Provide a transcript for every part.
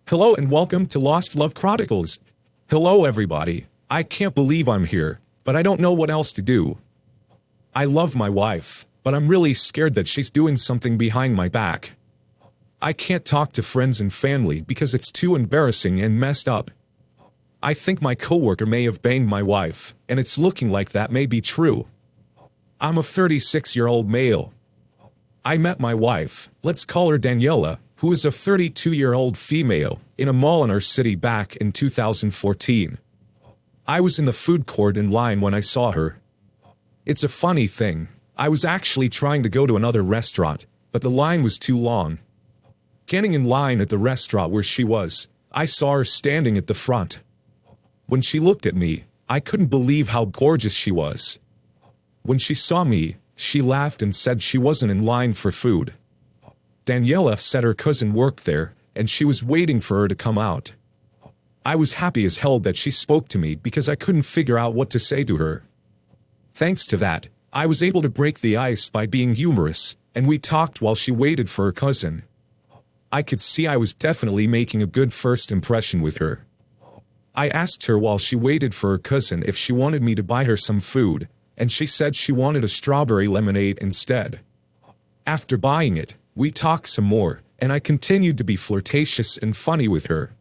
Hello and welcome to Lost Love Chronicles. Hello everybody. I can't believe I'm here, but I don't know what else to do. I love my wife, but I'm really scared that she's doing something behind my back. I can't talk to friends and family because it's too embarrassing and messed up. I think my coworker may have banged my wife, and it's looking like that may be true. I'm a 36-year-old male. I met my wife, let's call her Daniela, who is a 32-year-old female, in a mall in our city back in 2014. I was in the food court in line when I saw her. It's a funny thing, I was actually trying to go to another restaurant, but the line was too long. Getting in line at the restaurant where she was, I saw her standing at the front. When she looked at me, I couldn't believe how gorgeous she was. When she saw me, she laughed and said she wasn't in line for food. Daniela said her cousin worked there, and she was waiting for her to come out. I was happy as hell that she spoke to me because I couldn't figure out what to say to her. Thanks to that, I was able to break the ice by being humorous, and we talked while she waited for her cousin. I could see I was definitely making a good first impression with her. I asked her while she waited for her cousin if she wanted me to buy her some food, and she said she wanted a strawberry lemonade instead. After buying it, we talked some more, and I continued to be flirtatious and funny with her.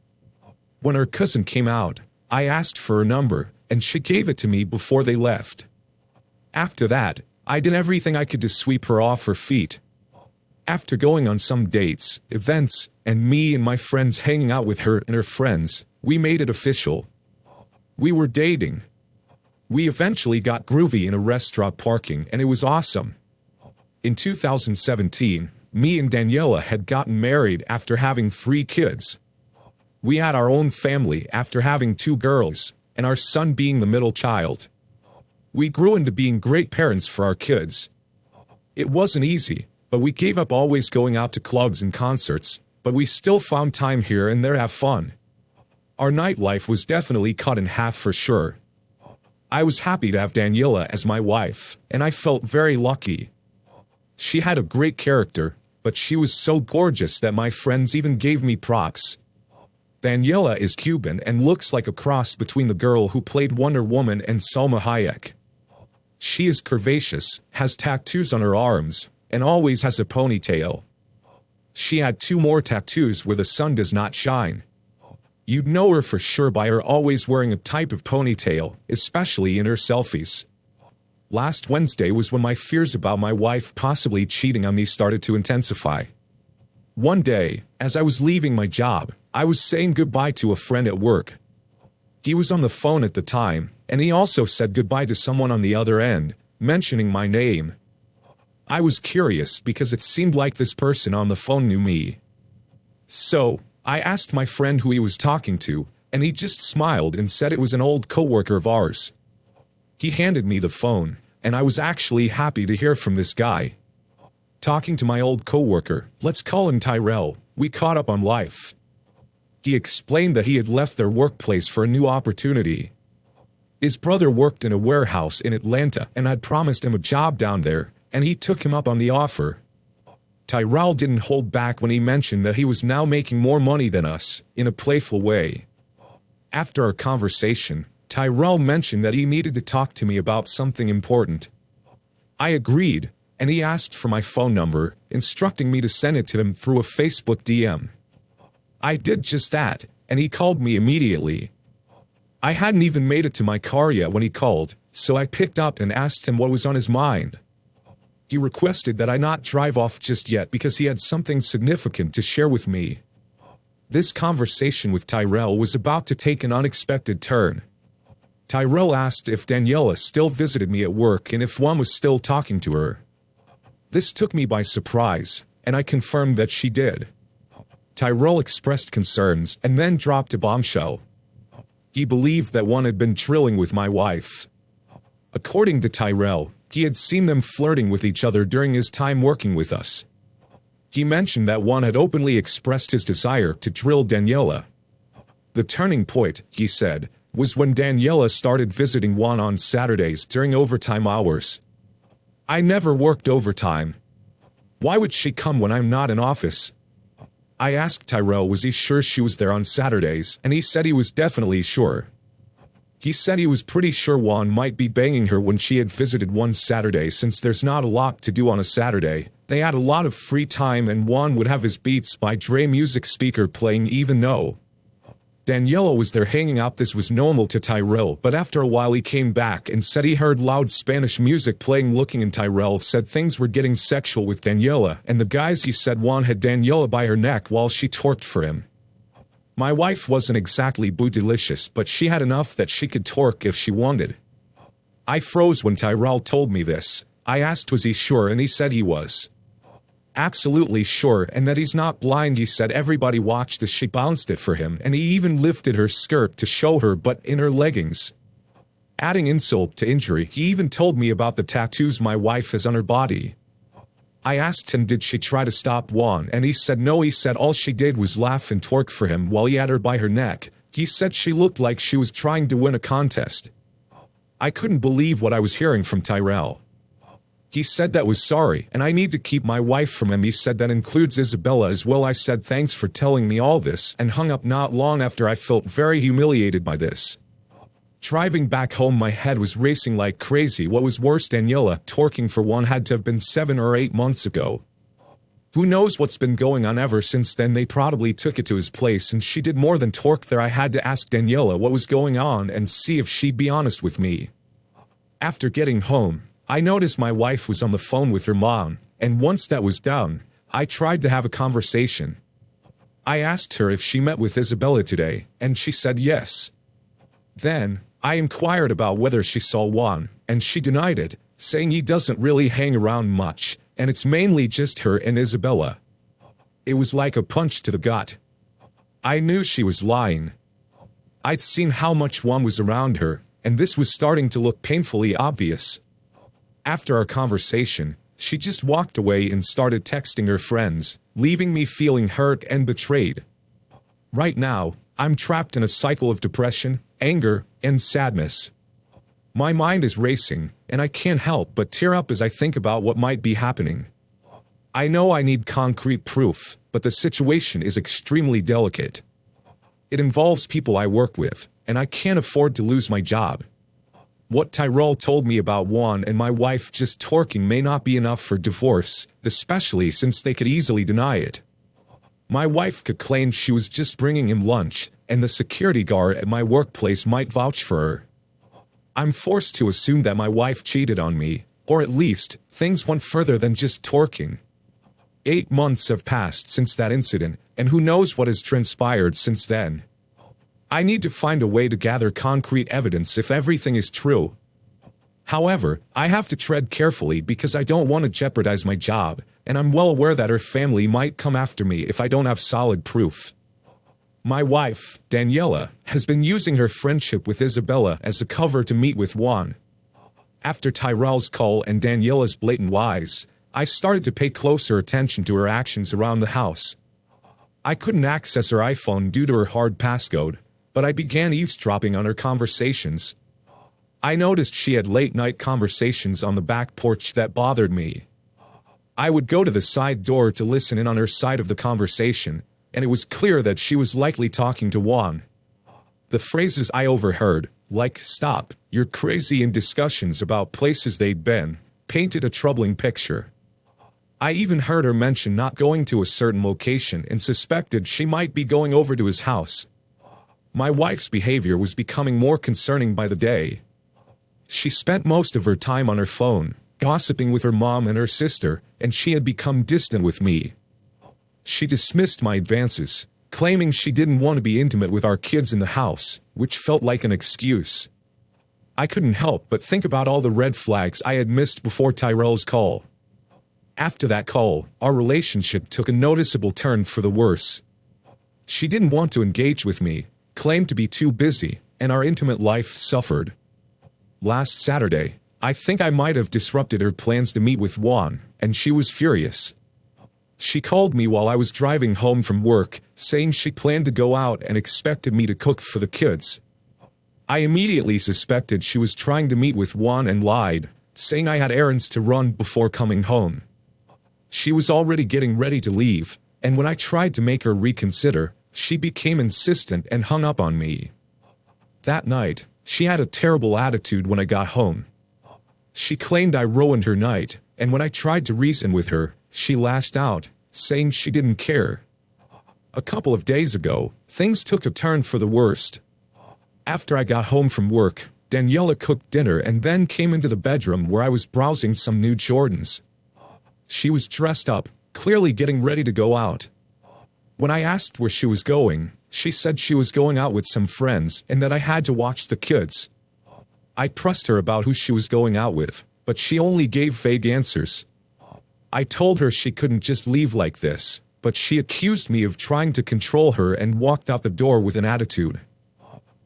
When her cousin came out, I asked for her number, and she gave it to me before they left. After that, I did everything I could to sweep her off her feet. After going on some dates, events, and me and my friends hanging out with her and her friends, we made it official. We were dating. We eventually got groovy in a restaurant parking and it was awesome. In 2017, me and Daniela had gotten married after having 3 kids. We had our own family after having 2 girls, and our son being the middle child. We grew into being great parents for our kids. It wasn't easy, but we gave up always going out to clubs and concerts, but we still found time here and there to have fun. Our nightlife was definitely cut in half for sure. I was happy to have Daniela as my wife, and I felt very lucky. She had a great character, but she was so gorgeous that my friends even gave me props. Daniela is Cuban and looks like a cross between the girl who played Wonder Woman and Salma Hayek. She is curvaceous, has tattoos on her arms, and always has a ponytail. She had 2 more tattoos where the sun does not shine. You'd know her for sure by her always wearing a type of ponytail, especially in her selfies. Last Wednesday was when my fears about my wife possibly cheating on me started to intensify. One day, as I was leaving my job, I was saying goodbye to a friend at work. He was on the phone at the time, and he also said goodbye to someone on the other end, mentioning my name. I was curious because it seemed like this person on the phone knew me. So, I asked my friend who he was talking to, and he just smiled and said it was an old coworker of ours. He handed me the phone, and I was actually happy to hear from this guy. Talking to my old coworker, let's call him Tyrell, we caught up on life. He explained that he had left their workplace for a new opportunity. His brother worked in a warehouse in Atlanta and had promised him a job down there, and he took him up on the offer. Tyrell didn't hold back when he mentioned that he was now making more money than us, in a playful way. After our conversation, Tyrell mentioned that he needed to talk to me about something important. I agreed, and he asked for my phone number, instructing me to send it to him through a Facebook DM. I did just that, and he called me immediately. I hadn't even made it to my car yet when he called, so I picked up and asked him what was on his mind. He requested that I not drive off just yet because he had something significant to share with me. This conversation with Tyrell was about to take an unexpected turn. Tyrell asked if Daniela still visited me at work and if one was still talking to her. This took me by surprise, and I confirmed that she did. Tyrell expressed concerns and then dropped a bombshell. He believed that one had been drilling with my wife. According to Tyrell, he had seen them flirting with each other during his time working with us. He mentioned that one had openly expressed his desire to drill Daniela. The turning point, he said, was when Daniela started visiting Juan on Saturdays during overtime hours. I never worked overtime. Why would she come when I'm not in office? I asked Tyrell was he sure she was there on Saturdays, and he said he was definitely sure. He said he was pretty sure Juan might be banging her when she had visited one Saturday since there's not a lot to do on a Saturday. They had a lot of free time and Juan would have his Beats by Dre music speaker playing even though Daniela was there hanging out. This was normal to Tyrell, but after a while he came back and said he heard loud Spanish music playing looking and Tyrell said things were getting sexual with Daniela and the guys. He said Juan had Daniela by her neck while she twerked for him. My wife wasn't exactly bootylicious, but she had enough that she could twerk if she wanted. I froze when Tyrell told me this. I asked was he sure and he said he was absolutely sure and that he's not blind. He said everybody watched as she bounced it for him and he even lifted her skirt to show her butt in her leggings. Adding insult to injury, he even told me about the tattoos my wife has on her body. I asked him did she try to stop Juan and he said no. He said all she did was laugh and twerk for him while he had her by her neck. He said she looked like she was trying to win a contest. I couldn't believe what I was hearing from Tyrell. He said that was sorry and I need to keep my wife from him. He said that includes Isabella as well. I said thanks for telling me all this and hung up. Not long after I felt very humiliated by this. Driving back home my head was racing like crazy. What was worse, Daniela twerking for Juan had to have been 7 or 8 months ago. Who knows what's been going on ever since then. They probably took it to his place and she did more than twerk there. I had to ask Daniela what was going on and see if she'd be honest with me. After getting home, I noticed my wife was on the phone with her mom, and once that was done, I tried to have a conversation. I asked her if she met with Isabella today, and she said yes. Then, I inquired about whether she saw Juan, and she denied it, saying he doesn't really hang around much, and it's mainly just her and Isabella. It was like a punch to the gut. I knew she was lying. I'd seen how much Juan was around her, and this was starting to look painfully obvious. After our conversation, she just walked away and started texting her friends, leaving me feeling hurt and betrayed. Right now, I'm trapped in a cycle of depression, anger, and sadness. My mind is racing, and I can't help but tear up as I think about what might be happening. I know I need concrete proof, but the situation is extremely delicate. It involves people I work with, and I can't afford to lose my job. What Tyrell told me about Juan and my wife just twerking may not be enough for divorce, especially since they could easily deny it. My wife could claim she was just bringing him lunch, and the security guard at my workplace might vouch for her. I'm forced to assume that my wife cheated on me, or at least, things went further than just twerking. 8 months have passed since that incident, and who knows what has transpired since then. I need to find a way to gather concrete evidence if everything is true. However, I have to tread carefully because I don't want to jeopardize my job, and I'm well aware that her family might come after me if I don't have solid proof. My wife, Daniela, has been using her friendship with Isabella as a cover to meet with Juan. After Tyrell's call and Daniela's blatant lies, I started to pay closer attention to her actions around the house. I couldn't access her iPhone due to her hard passcode, but I began eavesdropping on her conversations. I noticed she had late-night conversations on the back porch that bothered me. I would go to the side door to listen in on her side of the conversation, and it was clear that she was likely talking to Juan. The phrases I overheard, like "stop, you're crazy" in discussions about places they'd been, painted a troubling picture. I even heard her mention not going to a certain location and suspected she might be going over to his house. My wife's behavior was becoming more concerning by the day. She spent most of her time on her phone, gossiping with her mom and her sister, and she had become distant with me. She dismissed my advances, claiming she didn't want to be intimate with our kids in the house, which felt like an excuse. I couldn't help but think about all the red flags I had missed before Tyrell's call. After that call, our relationship took a noticeable turn for the worse. She didn't want to engage with me, claimed to be too busy, and our intimate life suffered. Last Saturday, I think I might have disrupted her plans to meet with Juan, and she was furious. She called me while I was driving home from work, saying she planned to go out and expected me to cook for the kids. I immediately suspected she was trying to meet with Juan and lied, saying I had errands to run before coming home. She was already getting ready to leave, and when I tried to make her reconsider, she became insistent and hung up on me. That night, she had a terrible attitude when I got home. She claimed I ruined her night, and when I tried to reason with her, she lashed out, saying she didn't care. A couple of days ago, things took a turn for the worst. After I got home from work, Daniela cooked dinner and then came into the bedroom where I was browsing some new Jordans. She was dressed up, clearly getting ready to go out. When I asked where she was going, she said she was going out with some friends and that I had to watch the kids. I pressed her about who she was going out with, but she only gave vague answers. I told her she couldn't just leave like this, but she accused me of trying to control her and walked out the door with an attitude.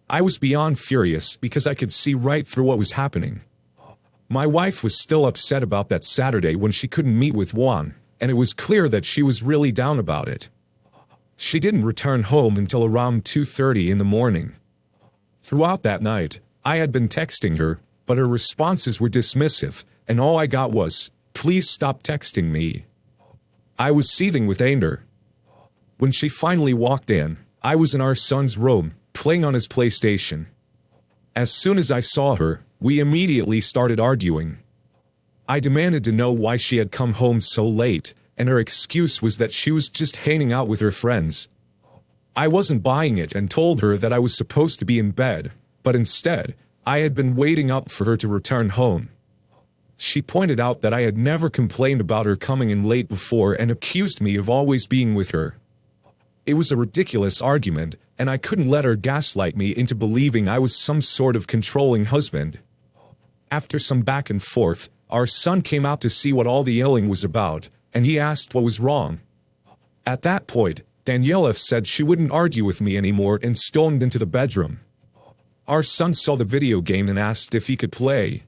I was beyond furious because I could see right through what was happening. My wife was still upset about that Saturday when she couldn't meet with Juan, and it was clear that she was really down about it. She didn't return home until around 2:30 in the morning. Throughout that night, I had been texting her, but her responses were dismissive, and all I got was, "Please stop texting me." I was seething with anger. When she finally walked in, I was in our son's room, playing on his PlayStation. As soon as I saw her, we immediately started arguing. I demanded to know why she had come home so late, and her excuse was that she was just hanging out with her friends. I wasn't buying it and told her that I was supposed to be in bed, but instead, I had been waiting up for her to return home. She pointed out that I had never complained about her coming in late before and accused me of always being with her. It was a ridiculous argument, and I couldn't let her gaslight me into believing I was some sort of controlling husband. After some back and forth, our son came out to see what all the yelling was about, and he asked what was wrong. At that point, Daniela said she wouldn't argue with me anymore and stormed into the bedroom. Our son saw the video game and asked if he could play.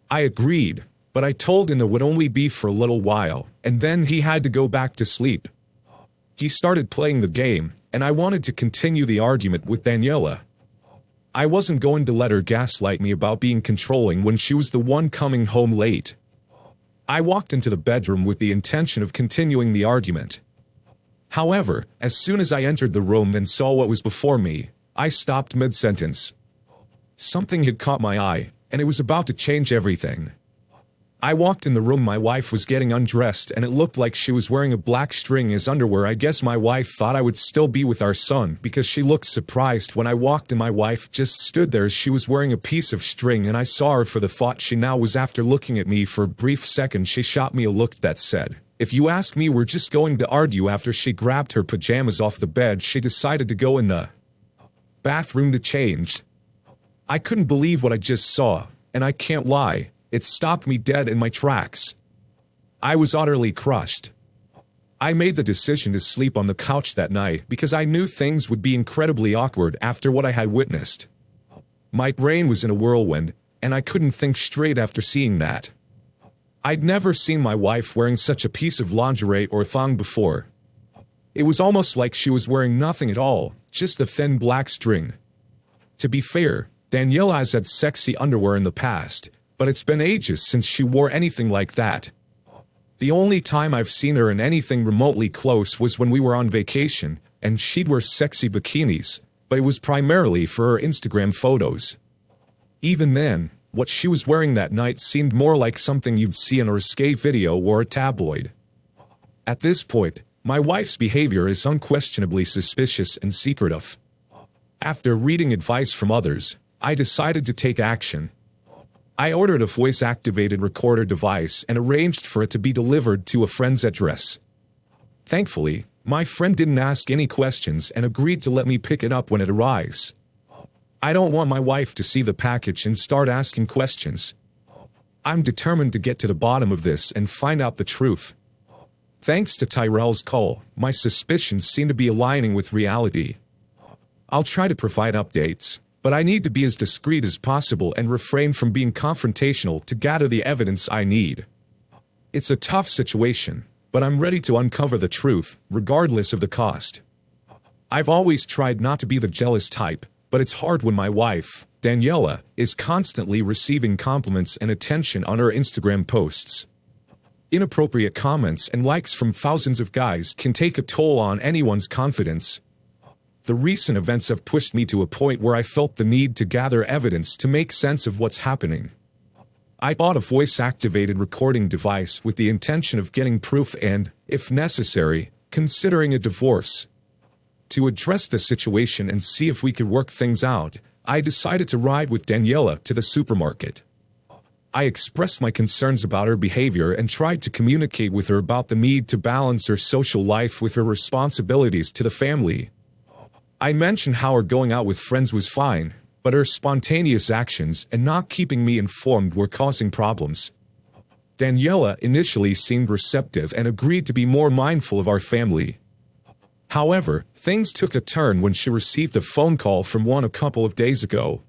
I agreed, but I told him it would only be for a little while, and then he had to go back to sleep. He started playing the game, and I wanted to continue the argument with Daniela. I wasn't going to let her gaslight me about being controlling when she was the one coming home late. I walked into the bedroom with the intention of continuing the argument. However, as soon as I entered the room and saw what was before me, I stopped mid-sentence. Something had caught my eye, and it was about to change everything. I walked in the room my wife was getting undressed and it looked like she was wearing a black string as underwear. I guess my wife thought I would still be with our son because she looked surprised when I walked and my wife just stood there as she was wearing a piece of string and I saw her for the thought she now was. After looking at me for a brief second, she shot me a look that said, "If you ask me, we're just going to argue." After she grabbed her pajamas off the bed, she decided to go in the bathroom to change. I couldn't believe what I just saw, and I can't lie, it stopped me dead in my tracks. I was utterly crushed. I made the decision to sleep on the couch that night because I knew things would be incredibly awkward after what I had witnessed. My brain was in a whirlwind, and I couldn't think straight after seeing that. I'd never seen my wife wearing such a piece of lingerie or thong before. It was almost like she was wearing nothing at all, just a thin black string. To be fair, Daniela has had sexy underwear in the past, but it's been ages since she wore anything like that. The only time I've seen her in anything remotely close was when we were on vacation, and she'd wear sexy bikinis, but it was primarily for her Instagram photos. Even then, what she was wearing that night seemed more like something you'd see in a risque video or a tabloid. At this point, my wife's behavior is unquestionably suspicious and secretive. After reading advice from others, I decided to take action. I ordered a voice-activated recorder device and arranged for it to be delivered to a friend's address. Thankfully, my friend didn't ask any questions and agreed to let me pick it up when it arrives. I don't want my wife to see the package and start asking questions. I'm determined to get to the bottom of this and find out the truth. Thanks to Tyrell's call, my suspicions seem to be aligning with reality. I'll try to provide updates, but I need to be as discreet as possible and refrain from being confrontational to gather the evidence I need. It's a tough situation, but I'm ready to uncover the truth, regardless of the cost. I've always tried not to be the jealous type, but it's hard when my wife, Daniela, is constantly receiving compliments and attention on her Instagram posts. Inappropriate comments and likes from thousands of guys can take a toll on anyone's confidence. The recent events have pushed me to a point where I felt the need to gather evidence to make sense of what's happening. I bought a voice-activated recording device with the intention of getting proof and, if necessary, considering a divorce. To address the situation and see if we could work things out, I decided to ride with Daniela to the supermarket. I expressed my concerns about her behavior and tried to communicate with her about the need to balance her social life with her responsibilities to the family. I mentioned how her going out with friends was fine, but her spontaneous actions and not keeping me informed were causing problems. Daniela initially seemed receptive and agreed to be more mindful of our family. However, things took a turn when she received a phone call from Juan a couple of days ago.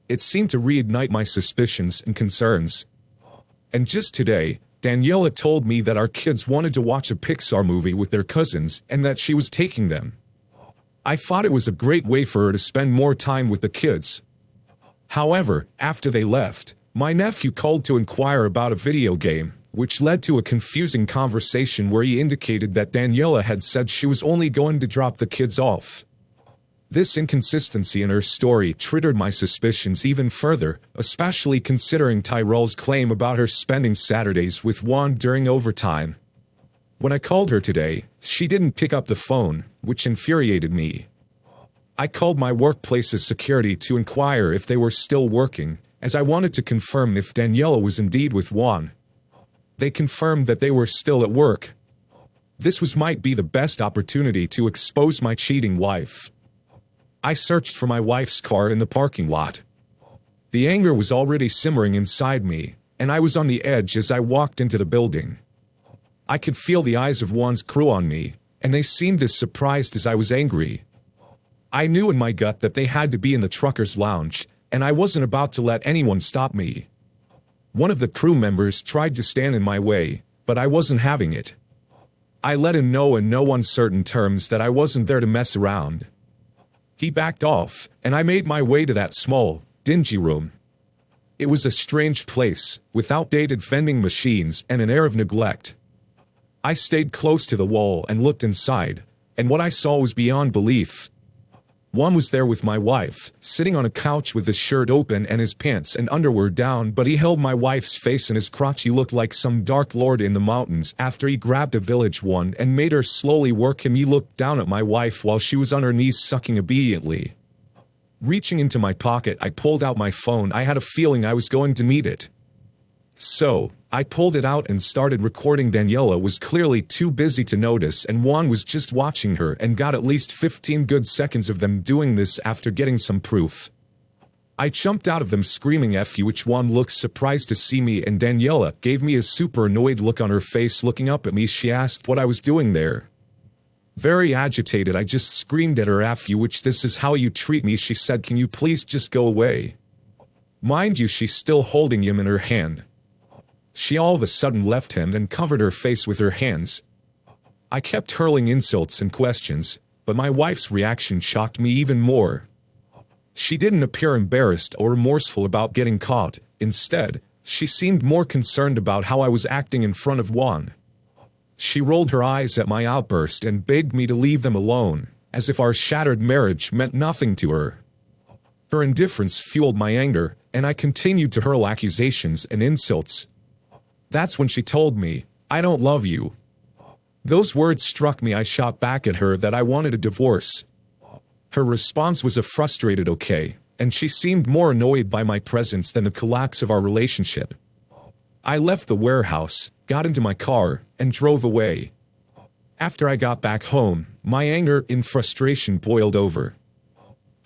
It seemed to reignite my suspicions and concerns. And just today, Daniela told me that our kids wanted to watch a Pixar movie with their cousins and that she was taking them. I thought it was a great way for her to spend more time with the kids. However, after they left, my nephew called to inquire about a video game, which led to a confusing conversation where he indicated that Daniela had said she was only going to drop the kids off. This inconsistency in her story triggered my suspicions even further, especially considering Tyrell's claim about her spending Saturdays with Juan during overtime. When I called her today, she didn't pick up the phone, which infuriated me. I called my workplace's security to inquire if they were still working, as I wanted to confirm if Daniela was indeed with Juan. They confirmed that they were still at work. This might be the best opportunity to expose my cheating wife. I searched for my wife's car in the parking lot. The anger was already simmering inside me, and I was on the edge as I walked into the building. I could feel the eyes of Juan's crew on me, and they seemed as surprised as I was angry. I knew in my gut that they had to be in the trucker's lounge, and I wasn't about to let anyone stop me. One of the crew members tried to stand in my way, but I wasn't having it. I let him know in no uncertain terms that I wasn't there to mess around. He backed off, and I made my way to that small, dingy room. It was a strange place, with outdated vending machines and an air of neglect. I stayed close to the wall and looked inside, and what I saw was beyond belief. Juan was there with my wife, sitting on a couch with his shirt open and his pants and underwear down, but he held my wife's face in his crotch. He looked like some dark lord in the mountains. After he grabbed a village one and made her slowly work him, he looked down at my wife while she was on her knees sucking obediently. Reaching into my pocket, I pulled out my phone. I had a feeling I was going to need it. So, I pulled it out and started recording. Daniela was clearly too busy to notice, and Juan was just watching her and got at least 15 good seconds of them doing this after getting some proof. I jumped out of them screaming F you, which Juan looked surprised to see me, and Daniela gave me a super annoyed look on her face. Looking up at me, she asked what I was doing there. Very agitated, I just screamed at her, F you, which this is how you treat me. She said, can you please just go away? Mind you, she's still holding him in her hand. She all of a sudden left him and covered her face with her hands. I kept hurling insults and questions, but my wife's reaction shocked me even more. She didn't appear embarrassed or remorseful about getting caught. Instead, she seemed more concerned about how I was acting in front of Juan. She rolled her eyes at my outburst and begged me to leave them alone, as if our shattered marriage meant nothing to her. Her indifference fueled my anger, and I continued to hurl accusations and insults. That's when she told me, I don't love you. Those words struck me. I shot back at her that I wanted a divorce. Her response was a frustrated okay, and she seemed more annoyed by my presence than the collapse of our relationship. I left the warehouse, got into my car, and drove away. After I got back home, my anger and frustration boiled over.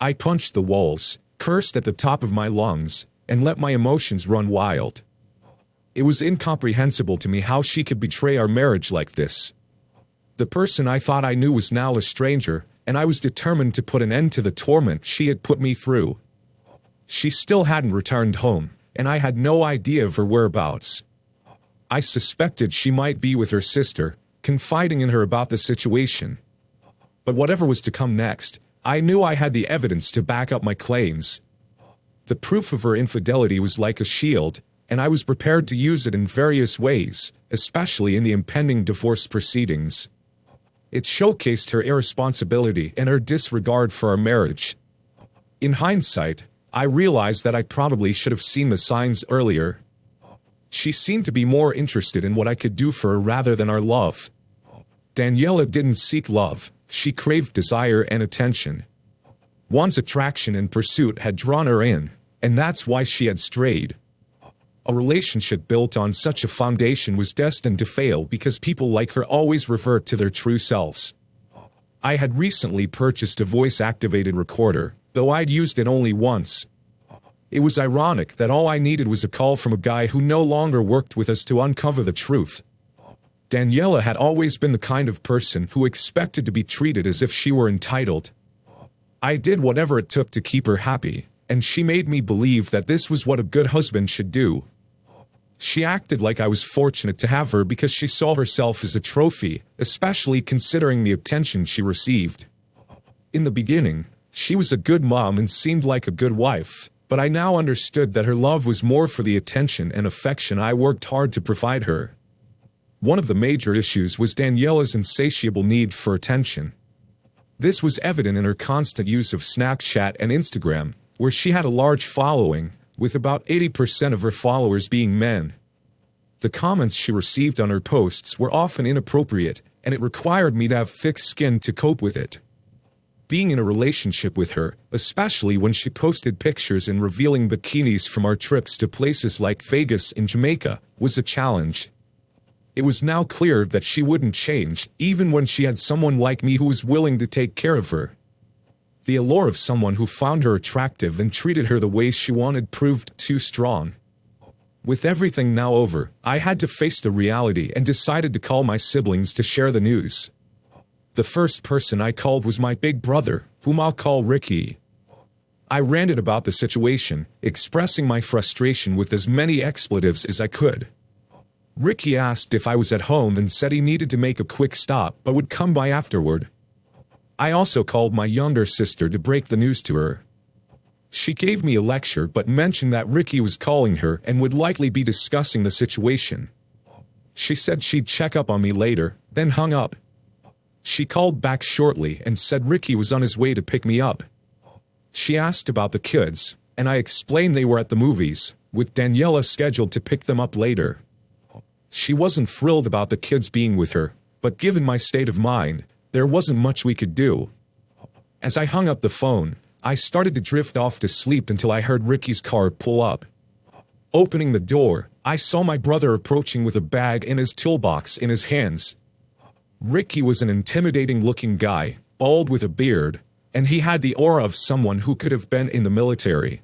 I punched the walls, cursed at the top of my lungs, and let my emotions run wild. It was incomprehensible to me how she could betray our marriage like this. The person I thought I knew was now a stranger, and I was determined to put an end to the torment she had put me through. She still hadn't returned home, and I had no idea of her whereabouts. I suspected she might be with her sister, confiding in her about the situation. But whatever was to come next, I knew I had the evidence to back up my claims. The proof of her infidelity was like a shield, and I was prepared to use it in various ways, especially in the impending divorce proceedings. It showcased her irresponsibility and her disregard for our marriage. In hindsight, I realized that I probably should have seen the signs earlier. She seemed to be more interested in what I could do for her rather than our love. Daniela didn't seek love, she craved desire and attention. One's attraction and pursuit had drawn her in, and that's why she had strayed. A relationship built on such a foundation was destined to fail because people like her always revert to their true selves. I had recently purchased a voice-activated recorder, though I'd used it only once. It was ironic that all I needed was a call from a guy who no longer worked with us to uncover the truth. Daniela had always been the kind of person who expected to be treated as if she were entitled. I did whatever it took to keep her happy, and she made me believe that this was what a good husband should do. She acted like I was fortunate to have her because she saw herself as a trophy, especially considering the attention she received. In the beginning, she was a good mom and seemed like a good wife, but I now understood that her love was more for the attention and affection I worked hard to provide her. One of the major issues was Daniela's insatiable need for attention. This was evident in her constant use of Snapchat and Instagram, where she had a large following, with about 80% of her followers being men. The comments she received on her posts were often inappropriate, and it required me to have thick skin to cope with it. Being in a relationship with her, especially when she posted pictures in revealing bikinis from our trips to places like Vegas and Jamaica, was a challenge. It was now clear that she wouldn't change, even when she had someone like me who was willing to take care of her. The allure of someone who found her attractive and treated her the way she wanted proved too strong. With everything now over, I had to face the reality and decided to call my siblings to share the news. The first person I called was my big brother, whom I'll call Ricky. I ranted about the situation, expressing my frustration with as many expletives as I could. Ricky asked if I was at home and said he needed to make a quick stop but would come by afterward. I also called my younger sister to break the news to her. She gave me a lecture but mentioned that Ricky was calling her and would likely be discussing the situation. She said she'd check up on me later, then hung up. She called back shortly and said Ricky was on his way to pick me up. She asked about the kids, and I explained they were at the movies, with Daniela scheduled to pick them up later. She wasn't thrilled about the kids being with her, but given my state of mind, there wasn't much we could do. As I hung up the phone, I started to drift off to sleep until I heard Ricky's car pull up. Opening the door, I saw my brother approaching with a bag and his toolbox in his hands. Ricky was an intimidating-looking guy, bald with a beard, and he had the aura of someone who could have been in the military.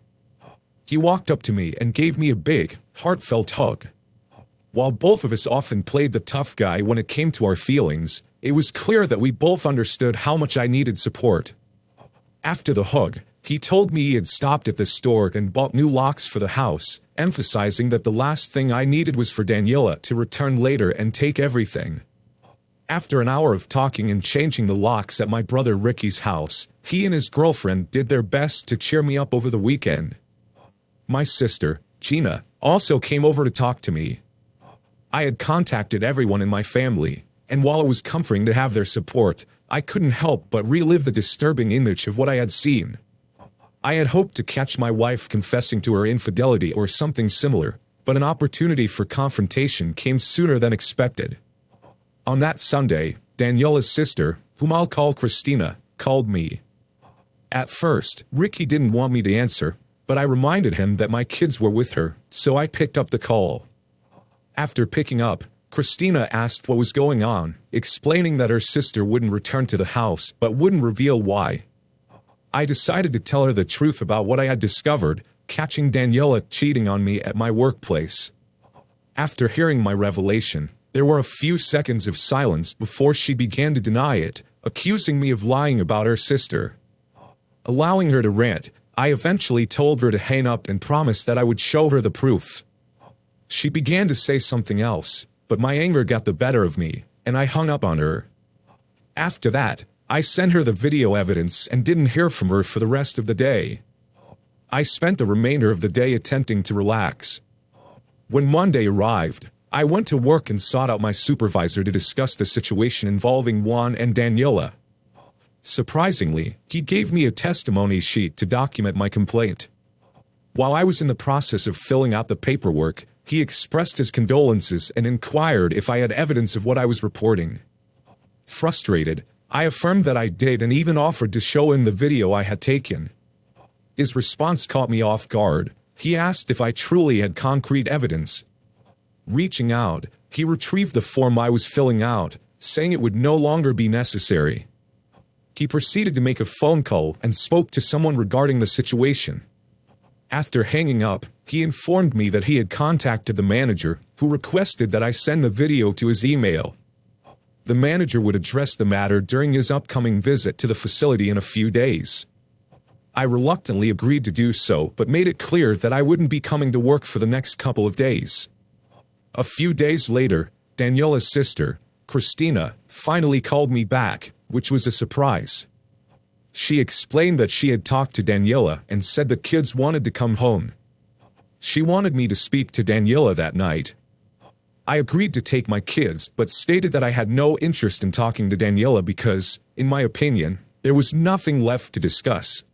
He walked up to me and gave me a big, heartfelt hug. While both of us often played the tough guy when it came to our feelings, it was clear that we both understood how much I needed support. After the hug, he told me he had stopped at the store and bought new locks for the house, emphasizing that the last thing I needed was for Daniela to return later and take everything. After an hour of talking and changing the locks at my brother Ricky's house, he and his girlfriend did their best to cheer me up over the weekend. My sister, Gina, also came over to talk to me. I had contacted everyone in my family, and while it was comforting to have their support, I couldn't help but relive the disturbing image of what I had seen. I had hoped to catch my wife confessing to her infidelity or something similar, but an opportunity for confrontation came sooner than expected. On that Sunday, Daniela's sister, whom I'll call Christina, called me. At first, Ricky didn't want me to answer, but I reminded him that my kids were with her, so I picked up the call. After picking up, Christina asked what was going on, explaining that her sister wouldn't return to the house but wouldn't reveal why. I decided to tell her the truth about what I had discovered, catching Daniela cheating on me at my workplace. After hearing my revelation, there were a few seconds of silence before she began to deny it, accusing me of lying about her sister. Allowing her to rant, I eventually told her to hang up and promised that I would show her the proof. She began to say something else, but my anger got the better of me, and I hung up on her. After that, I sent her the video evidence and didn't hear from her for the rest of the day. I spent the remainder of the day attempting to relax. When Monday arrived, I went to work and sought out my supervisor to discuss the situation involving Juan and Daniela. Surprisingly, he gave me a testimony sheet to document my complaint. While I was in the process of filling out the paperwork, he expressed his condolences and inquired if I had evidence of what I was reporting. Frustrated, I affirmed that I did and even offered to show him the video I had taken. His response caught me off guard. He asked if I truly had concrete evidence. Reaching out, he retrieved the form I was filling out, saying it would no longer be necessary. He proceeded to make a phone call and spoke to someone regarding the situation. After hanging up, he informed me that he had contacted the manager, who requested that I send the video to his email. The manager would address the matter during his upcoming visit to the facility in a few days. I reluctantly agreed to do so, but made it clear that I wouldn't be coming to work for the next couple of days. A few days later, Daniela's sister, Christina, finally called me back, which was a surprise. She explained that she had talked to Daniela and said the kids wanted to come home. She wanted me to speak to Daniela that night. I agreed to take my kids, but stated that I had no interest in talking to Daniela because, in my opinion, there was nothing left to discuss.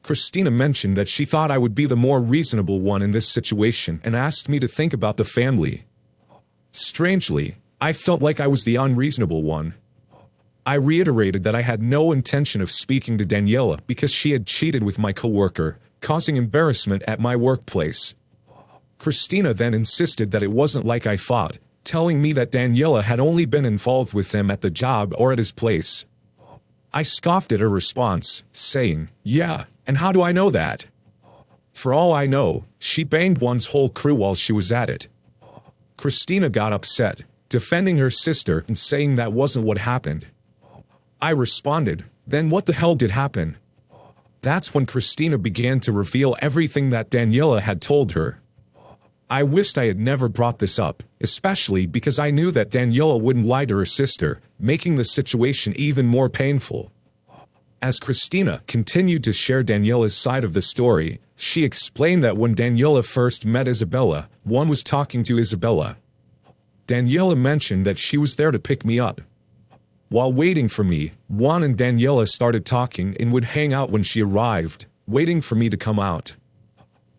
Christina mentioned that she thought I would be the more reasonable one in this situation and asked me to think about the family. Strangely, I felt like I was the unreasonable one. I reiterated that I had no intention of speaking to Daniela because she had cheated with my coworker, causing embarrassment at my workplace. Christina then insisted that it wasn't like I thought, telling me that Daniela had only been involved with them at the job or at his place. I scoffed at her response, saying, "Yeah, and how do I know that? For all I know, she banged Juan's whole crew while she was at it." Christina got upset, defending her sister and saying that wasn't what happened. I responded, "Then what the hell did happen?" That's when Christina began to reveal everything that Daniela had told her. I wished I had never brought this up, especially because I knew that Daniela wouldn't lie to her sister, making the situation even more painful. As Christina continued to share Daniela's side of the story, she explained that when Daniela first met Isabella, Juan was talking to Isabella. Daniela mentioned that she was there to pick me up. While waiting for me, Juan and Daniela started talking and would hang out when she arrived, waiting for me to come out.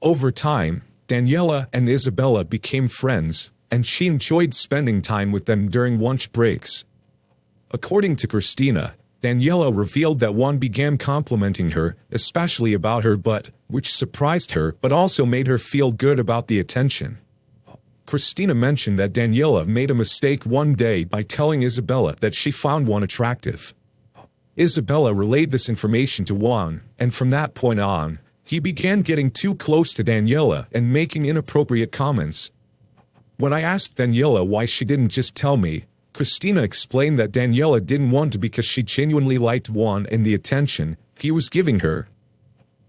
Over time, Daniela and Isabella became friends, and she enjoyed spending time with them during lunch breaks. According to Christina, Daniela revealed that Juan began complimenting her, especially about her butt, which surprised her but also made her feel good about the attention. Christina mentioned that Daniela made a mistake one day by telling Isabella that she found Juan attractive. Isabella relayed this information to Juan, and from that point on, he began getting too close to Daniela and making inappropriate comments. When I asked Daniela why she didn't just tell me, Christina explained that Daniela didn't want to because she genuinely liked Juan and the attention he was giving her.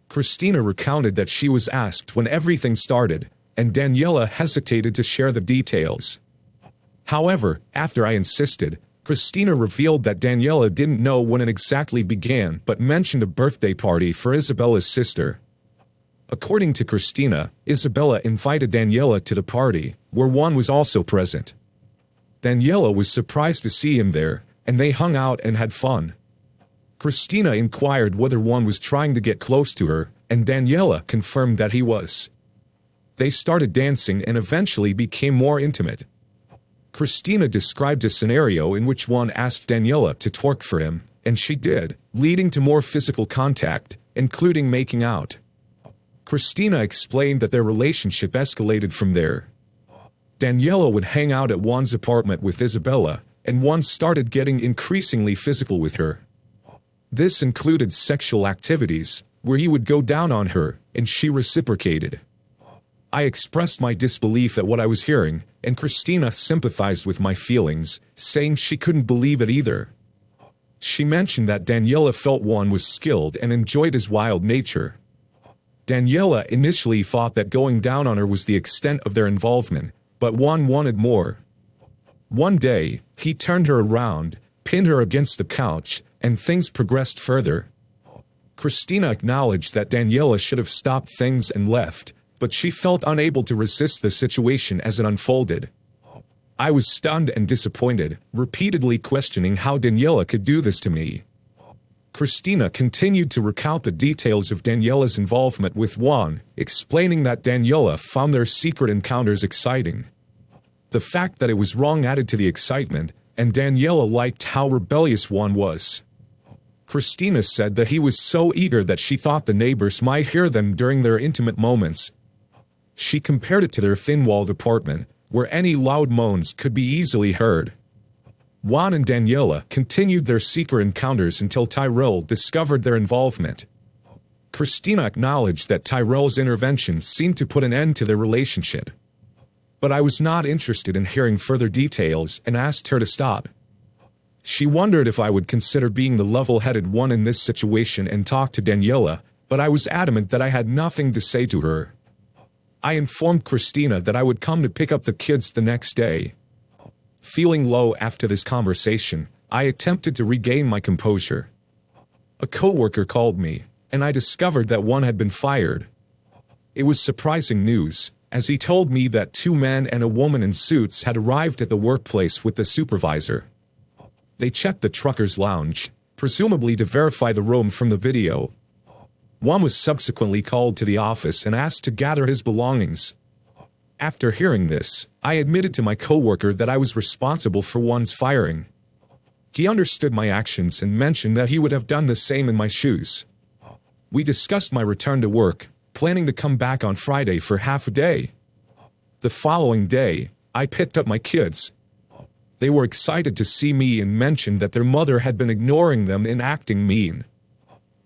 Christina recounted that she was asked when everything started, and Daniela hesitated to share the details. However, after I insisted, Christina revealed that Daniela didn't know when it exactly began but mentioned a birthday party for Isabella's sister. According to Christina, Isabella invited Daniela to the party, where Juan was also present. Daniela was surprised to see him there, and they hung out and had fun. Christina inquired whether Juan was trying to get close to her, and Daniela confirmed that he was. They started dancing and eventually became more intimate. Christina described a scenario in which Juan asked Daniela to twerk for him, and she did, leading to more physical contact, including making out. Christina explained that their relationship escalated from there. Daniela would hang out at Juan's apartment with Isabella, and Juan started getting increasingly physical with her. This included sexual activities, where he would go down on her, and she reciprocated. I expressed my disbelief at what I was hearing, and Christina sympathized with my feelings, saying she couldn't believe it either. She mentioned that Daniela felt Juan was skilled and enjoyed his wild nature. Daniela initially thought that going down on her was the extent of their involvement, but Juan wanted more. One day, he turned her around, pinned her against the couch, and things progressed further. Christina acknowledged that Daniela should have stopped things and left, but she felt unable to resist the situation as it unfolded. I was stunned and disappointed, repeatedly questioning how Daniela could do this to me. Christina continued to recount the details of Daniela's involvement with Juan, explaining that Daniela found their secret encounters exciting. The fact that it was wrong added to the excitement, and Daniela liked how rebellious Juan was. Christina said that he was so eager that she thought the neighbors might hear them during their intimate moments. She compared it to their thin-walled apartment, where any loud moans could be easily heard. Juan and Daniela continued their secret encounters until Tyrell discovered their involvement. Christina acknowledged that Tyrell's intervention seemed to put an end to their relationship. But I was not interested in hearing further details and asked her to stop. She wondered if I would consider being the level-headed one in this situation and talk to Daniela, but I was adamant that I had nothing to say to her. I informed Christina that I would come to pick up the kids the next day. Feeling low after this conversation, I attempted to regain my composure. A coworker called me, and I discovered that one had been fired. It was surprising news, as he told me that 2 men and a woman in suits had arrived at the workplace with the supervisor. They checked the trucker's lounge, presumably to verify the room from the video. One was subsequently called to the office and asked to gather his belongings. After hearing this, I admitted to my coworker that I was responsible for Juan's firing. He understood my actions and mentioned that he would have done the same in my shoes. We discussed my return to work, planning to come back on Friday for half a day. The following day, I picked up my kids. They were excited to see me and mentioned that their mother had been ignoring them and acting mean.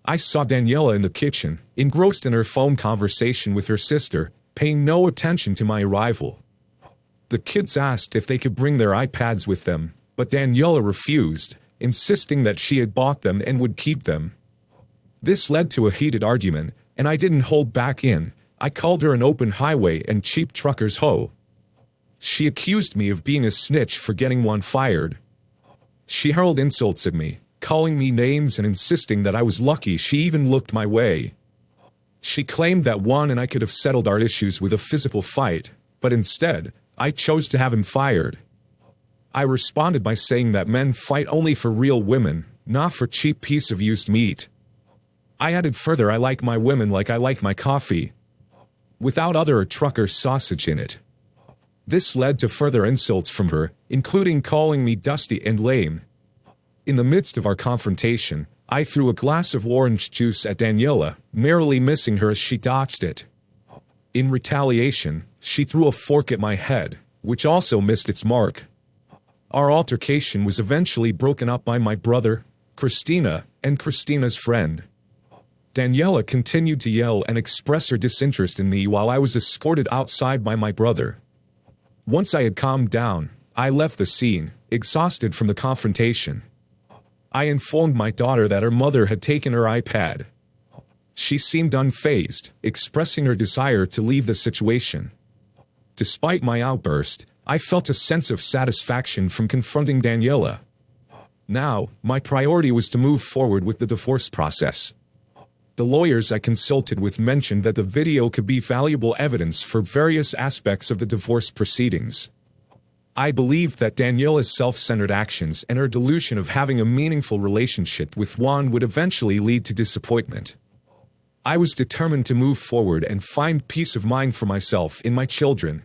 I saw Daniela in the kitchen, engrossed in her phone conversation with her sister, paying no attention to my arrival. The kids asked if they could bring their iPads with them, but Daniela refused, insisting that she had bought them and would keep them. This led to a heated argument, and I didn't hold back in. I called her an open highway and cheap trucker's hoe. She accused me of being a snitch for getting one fired. She hurled insults at me, calling me names and insisting that I was lucky she even looked my way. She claimed that Juan and I could have settled our issues with a physical fight, but instead, I chose to have him fired. I responded by saying that men fight only for real women, not for cheap piece of used meat. I added further, I like my women like I like my coffee, without other trucker sausage in it. This led to further insults from her, including calling me dusty and lame. In the midst of our confrontation, I threw a glass of orange juice at Daniela, narrowly missing her as she dodged it. In retaliation, she threw a fork at my head, which also missed its mark. Our altercation was eventually broken up by my brother, Christina, and Christina's friend. Daniela continued to yell and express her disinterest in me while I was escorted outside by my brother. Once I had calmed down, I left the scene, exhausted from the confrontation. I informed my daughter that her mother had taken her iPad. She seemed unfazed, expressing her desire to leave the situation. Despite my outburst, I felt a sense of satisfaction from confronting Daniela. Now, my priority was to move forward with the divorce process. The lawyers I consulted with mentioned that the video could be valuable evidence for various aspects of the divorce proceedings. I believed that Daniela's self-centered actions and her delusion of having a meaningful relationship with Juan would eventually lead to disappointment. I was determined to move forward and find peace of mind for myself and my children.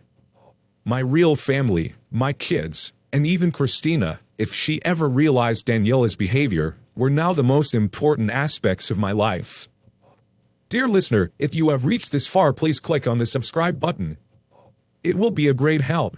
My real family, my kids, and even Christina, if she ever realized Daniela's behavior, were now the most important aspects of my life. Dear listener, if you have reached this far, please click on the subscribe button. It will be a great help.